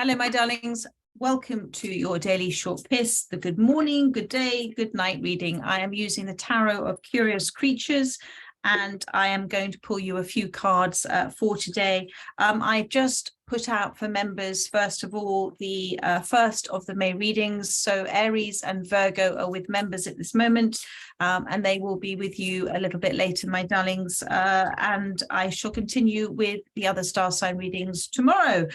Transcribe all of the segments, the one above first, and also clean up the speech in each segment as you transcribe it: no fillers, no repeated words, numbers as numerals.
Hello, my darlings. Welcome to your daily short piss, the good morning, good day, good night reading. I am using the Tarot of Curious Creatures, and I am going to pull you a few cards for today. I just put out for members, first of all, the first of the May readings. So Aries and Virgo are with members at this moment, and they will be with you a little bit later, my darlings. And I shall continue with the other star sign readings tomorrow.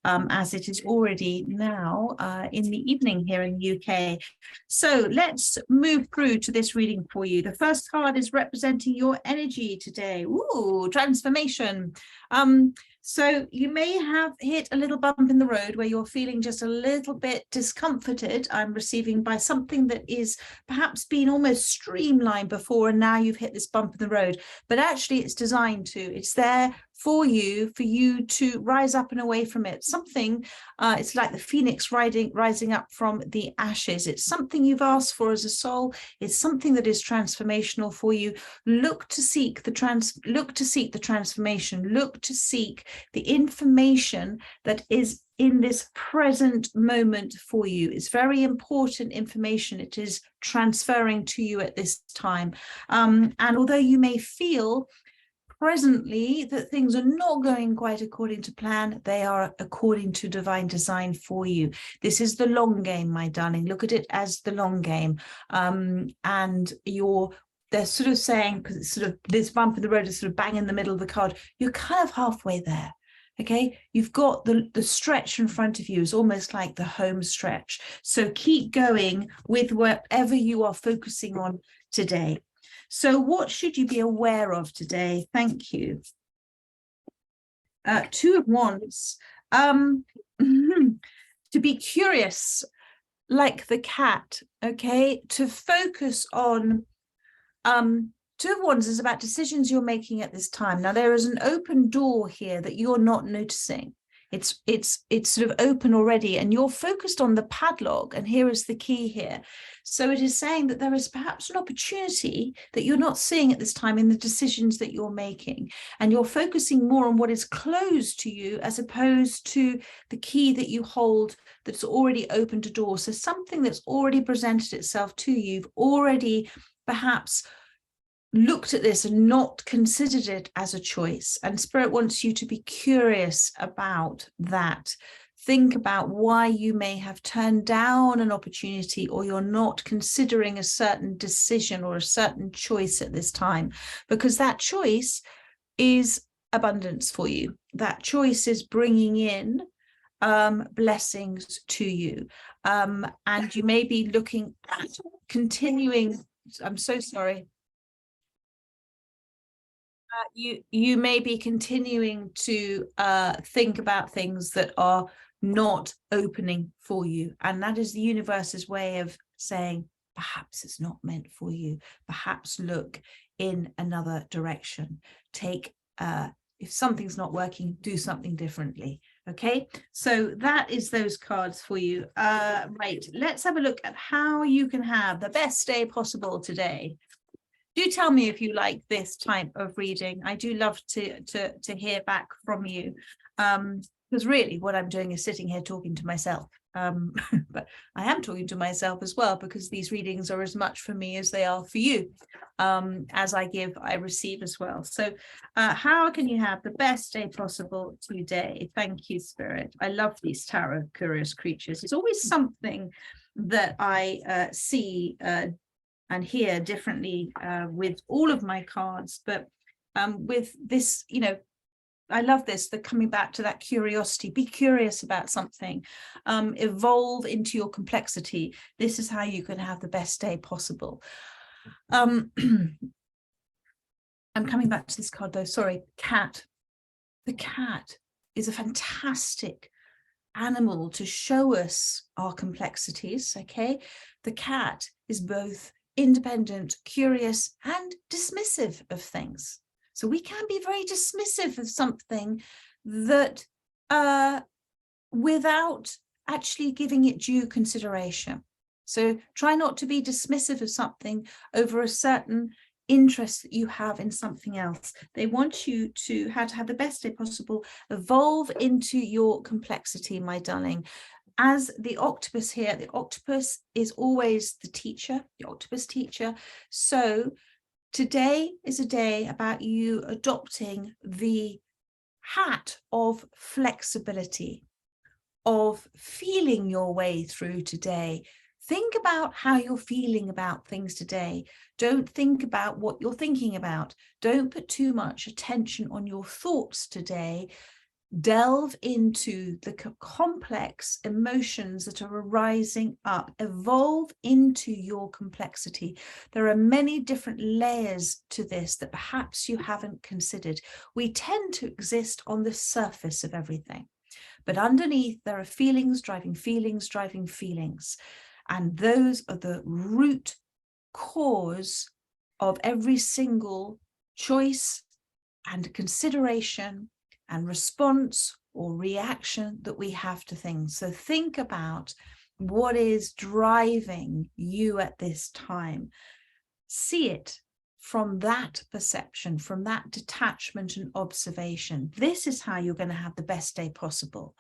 As it is already now in the evening here in the UK. So let's move through to this reading for you. The first card is representing your energy today. Ooh, transformation. So you may have hit a little bump in the road where you're feeling just a little bit discomforted. I'm receiving by something that is perhaps been almost streamlined before, and now you've hit this bump in the road. But actually it's designed to. It's there for you to rise up and away from it. Something, it's like the phoenix rising up from the ashes. It's something you've asked for as a soul. It's something that is transformational for you. Look to seek the transformation. Look to seek the information that is in this present moment for you. It's very important information. It is transferring to you at this time. And although you may feel presently that things are not going quite according to plan, they are according to divine design for you. This is the long game, my darling. Look at it as the long game. And they're sort of saying, because it's sort of this bump in the road is sort of bang in the middle of the card, you're kind of halfway there. Okay, you've got the stretch in front of you. Is almost like the home stretch. So keep going with whatever you are focusing on today. So what should you be aware of today? Thank you. Two of Wands. To be curious, like the cat, okay? To focus on, Two of Wands is about decisions you're making at this time. Now, there is an open door here that you're not noticing. It's sort of open already, and you're focused on the padlock, and here is the key here. So it is saying that there is perhaps an opportunity that you're not seeing at this time in the decisions that you're making, and you're focusing more on what is closed to you as opposed to the key that you hold that's already opened a door. So something that's already presented itself to you, you've already perhaps looked at this and not considered it as a choice, and Spirit wants you to be curious about that. Think about why you may have turned down an opportunity, or you're not considering a certain decision or a certain choice at this time, because that choice is abundance for you. That choice is bringing in blessings to you, and you may be looking at continuing. I'm so sorry. You may be continuing to think about things that are not opening for you, and that is the universe's way of saying perhaps it's not meant for you. Perhaps look in another direction. Take if something's not working, do something differently. Okay, so that is those cards for you. Right, let's have a look at how you can have the best day possible today. Do tell me if you like this type of reading. I do love to hear back from you, because really what I'm doing is sitting here talking to myself. But I am talking to myself as well, because these readings are as much for me as they are for you. As I give, I receive as well. So how can you have the best day possible today? Thank you, Spirit. I love these Tarot Curious Creatures. It's always something that I see and hear differently with all of my cards, but with this, you know, I love this, the coming back to that curiosity. Be curious about something, evolve into your complexity. This is how you can have the best day possible. I'm coming back to this card though, sorry, cat. The cat is a fantastic animal to show us our complexities, okay? The cat is both independent, curious, and dismissive of things. So we can be very dismissive of something that without actually giving it due consideration. So try not to be dismissive of something over a certain interest that you have in something else. They want you to have the best day possible, evolve into your complexity, my darling. As the octopus here, the octopus is always the teacher, the octopus teacher. So today is a day about you adopting the hat of flexibility, of feeling your way through today. Think about how you're feeling about things today. Don't think about what you're thinking about. Don't put too much attention on your thoughts today. Delve into the complex emotions that are arising up. Evolve into your complexity. There are many different layers to this that perhaps you haven't considered. We tend to exist on the surface of everything, but underneath there are feelings driving feelings driving feelings. And those are the root cause of every single choice and consideration and response or reaction that we have to things. So think about what is driving you at this time. See it from that perception, from that detachment and observation. This is how you're going to have the best day possible,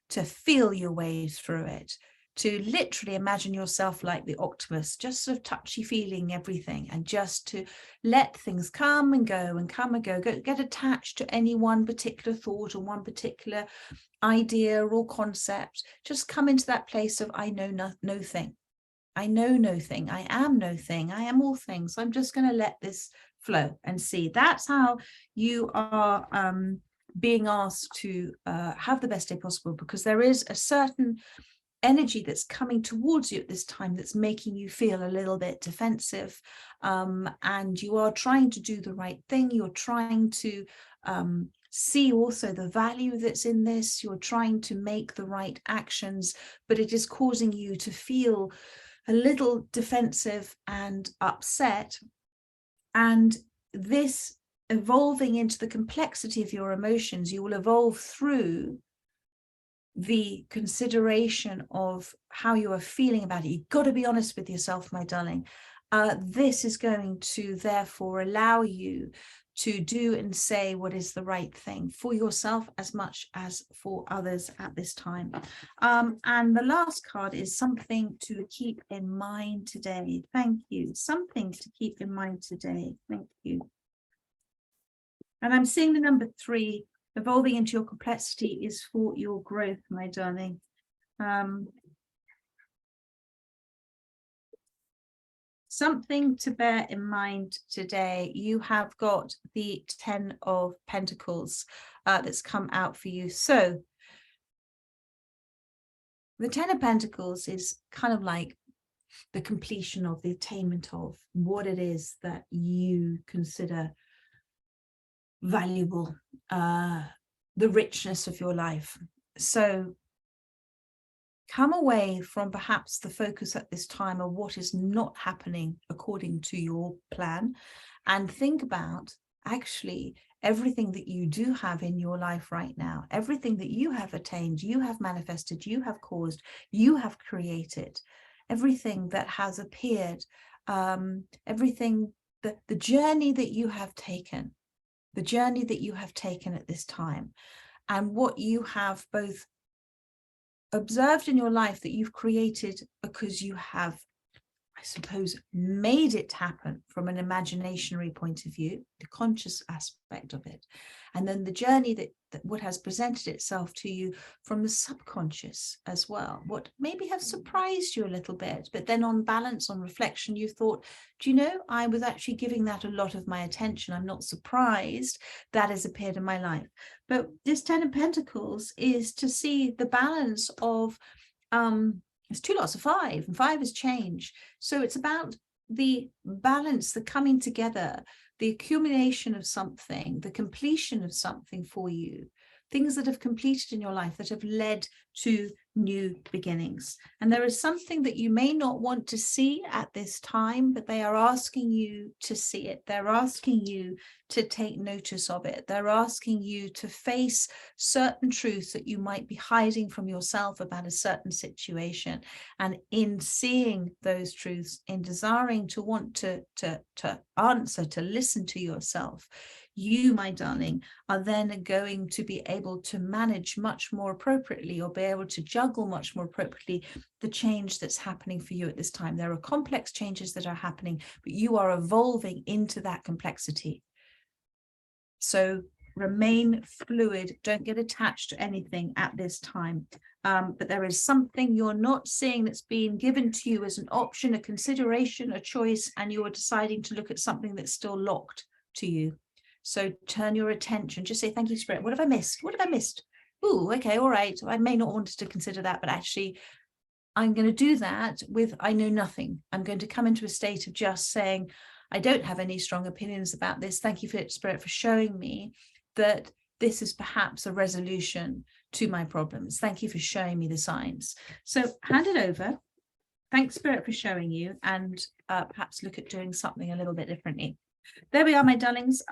to feel your way through it, to literally imagine yourself like the octopus, just sort of touchy feeling everything, and just to let things come and go and come and go. Get attached to any one particular thought or one particular idea or concept. Just come into that place of I know no thing. I know no thing. I am no thing. I am all things. So I'm just going to let this flow and see. That's how you are being asked to have the best day possible, because there is a certain energy that's coming towards you at this time that's making you feel a little bit defensive, and you are trying to do the right thing. You're trying to see also the value that's in this. You're trying to make the right actions, but it is causing you to feel a little defensive and upset. And this evolving into the complexity of your emotions, you will evolve through the consideration of how you are feeling about it. You've got to be honest with yourself, my darling. This is going to therefore allow you to do and say what is the right thing for yourself as much as for others at this time. And the last card is something to keep in mind today. Thank you. Something to keep in mind today. Thank you. And I'm seeing the number 3. Evolving into your complexity is for your growth, my darling. Something to bear in mind today. You have got the 10 of Pentacles that's come out for you. So the 10 of Pentacles is kind of like the completion of the attainment of what it is that you consider valuable, the richness of your life. So come away from perhaps the focus at this time of what is not happening according to your plan, and think about actually everything that you do have in your life right now, everything that you have attained, you have manifested, you have caused, you have created, everything that has appeared, everything, the journey that you have taken, the journey that you have taken at this time, and what you have both observed in your life that you've created because you have, I suppose, made it happen from an imaginary point of view, the conscious aspect of it, and then the journey that what has presented itself to you from the subconscious as well, what maybe have surprised you a little bit, but then on balance, on reflection, you thought, do you know, I was actually giving that a lot of my attention. I'm not surprised that has appeared in my life. But this 10 of Pentacles is to see the balance of it's 2 lots of 5, and 5 is change. So it's about the balance, the coming together, the accumulation of something, the completion of something for you, things that have completed in your life that have led to new beginnings. And there is something that you may not want to see at this time, but they are asking you to see it. They're asking you to take notice of it. They're asking you to face certain truths that you might be hiding from yourself about a certain situation. And in seeing those truths, in desiring to want to answer, to listen to yourself, you, my darling, are then going to be able to manage much more appropriately, or be able to juggle much more appropriately the change that's happening for you at this time. There are complex changes that are happening, but you are evolving into that complexity. So remain fluid, don't get attached to anything at this time. But there is something you're not seeing that's being given to you as an option, a consideration, a choice, and you are deciding to look at something that's still locked to you. So turn your attention, just say, thank you, Spirit. What have I missed? What have I missed? Oh, okay, all right. I may not want to consider that, but actually I'm going to do that with, I know nothing. I'm going to come into a state of just saying, I don't have any strong opinions about this. Thank you, Spirit, for showing me that this is perhaps a resolution to my problems. Thank you for showing me the signs. So hand it over. Thanks, Spirit, for showing you, and perhaps look at doing something a little bit differently. There we are, my darlings.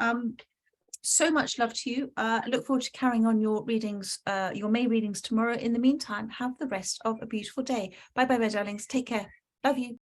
So much love to you. I look forward to carrying on your readings, your May readings tomorrow. In the meantime, have the rest of a beautiful day. Bye bye, my darlings. Take care. Love you.